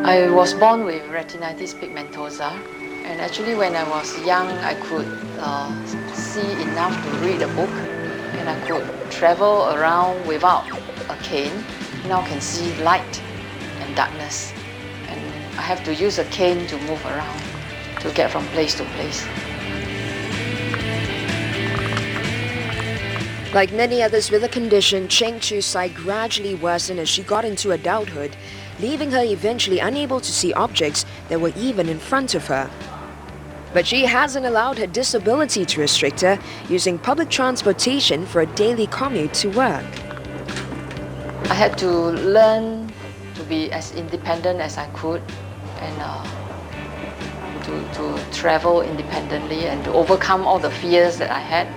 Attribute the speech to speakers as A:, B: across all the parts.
A: I was born with retinitis pigmentosa, and actually when I was young I could see enough to read a book, and I could travel around without a cane. Now I can see light and darkness, and I have to use a cane to move around to get from place to place.
B: Like many others with the condition, Cheng Choo's sight gradually worsened as she got into adulthood, leaving her eventually unable to see objects that were even in front of her. But she hasn't allowed her disability to restrict her, using public transportation for a daily commute to work.
A: I had to learn to be as independent as I could, and to travel independently and to overcome all the fears that I had.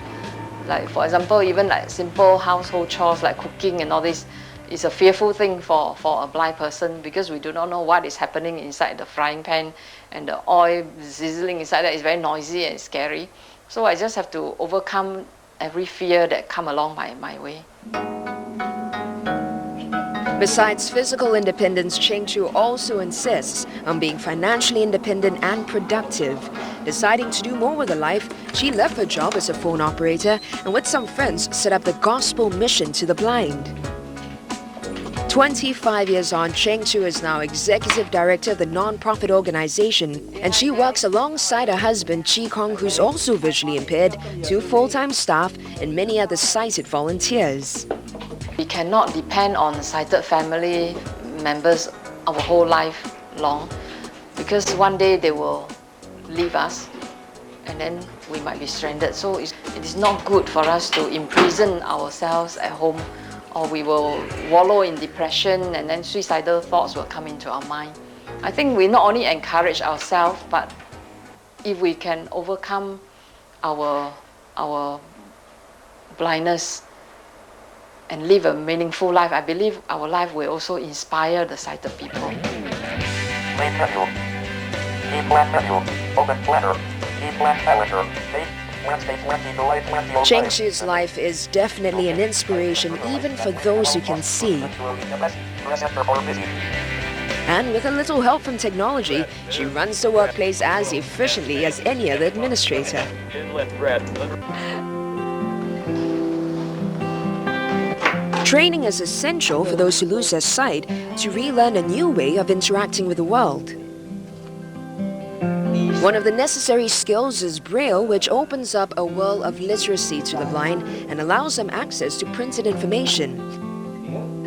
A: Like, for example, even like simple household chores like cooking and all this is a fearful thing for a blind person, because we do not know what is happening inside the frying pan, and the oil sizzling inside that is very noisy and scary. So I just have to overcome every fear that come along my way.
B: Besides physical independence, Cheng Choo also insists on being financially independent and productive. Deciding to do more with her life, she left her job as a phone operator and with some friends set up the gospel mission to the blind. 25 years on, Cheng Choo is now executive director of the non-profit organization, and she works alongside her husband Chi Kong, who's also visually impaired, 2 full-time staff, and many other sighted volunteers.
A: We cannot depend on sighted family members our whole life long, because one day they will leave us and then we might be stranded. So it is not good for us to imprison ourselves at home, or we will wallow in depression and then suicidal thoughts will come into our mind. I think we not only encourage ourselves, but if we can overcome our blindness and live a meaningful life, I believe our life will also inspire the sighted people.
C: Main menu. E-plan menu. Open planner. E-plan calendar. Date. Wednesday 20 July 2005.
B: Cheng Choo's life is definitely an inspiration even for those who can see. And with a little help from technology, she runs the workplace as efficiently as any other administrator. Training is essential for those who lose their sight to relearn a new way of interacting with the world. One of the necessary skills is Braille, which opens up a world of literacy to the blind and allows them access to printed information.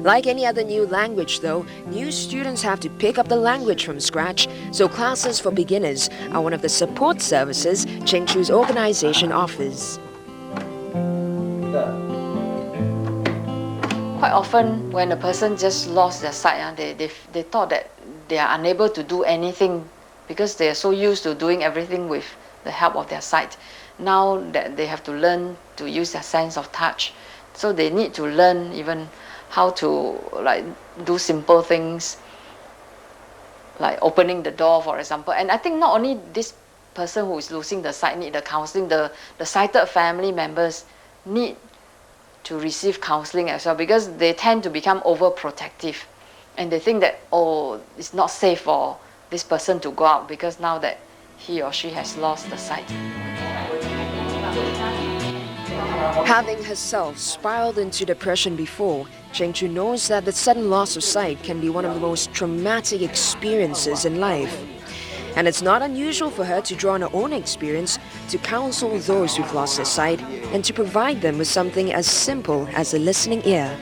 B: Like any other new language though, new students have to pick up the language from scratch, so classes for beginners are one of the support services Cheng Choo's organization offers.
A: Quite often when a person just lost their sight, they thought that they are unable to do anything because they are so used to doing everything with the help of their sight. Now that they have to learn to use their sense of touch, so they need to learn even how to do simple things like opening the door, for example. And I think not only this person who is losing the sight need the counseling, the sighted family members need to receive counseling as well, because they tend to become overprotective and they think that, oh, it's not safe for this person to go out because now that he or she has lost the sight.
B: Having herself spiraled into depression before, Cheng Choo knows that the sudden loss of sight can be one of the most traumatic experiences in life. And it's not unusual for her to draw on her own experience to counsel those who've lost their sight and to provide them with something as simple as a listening ear.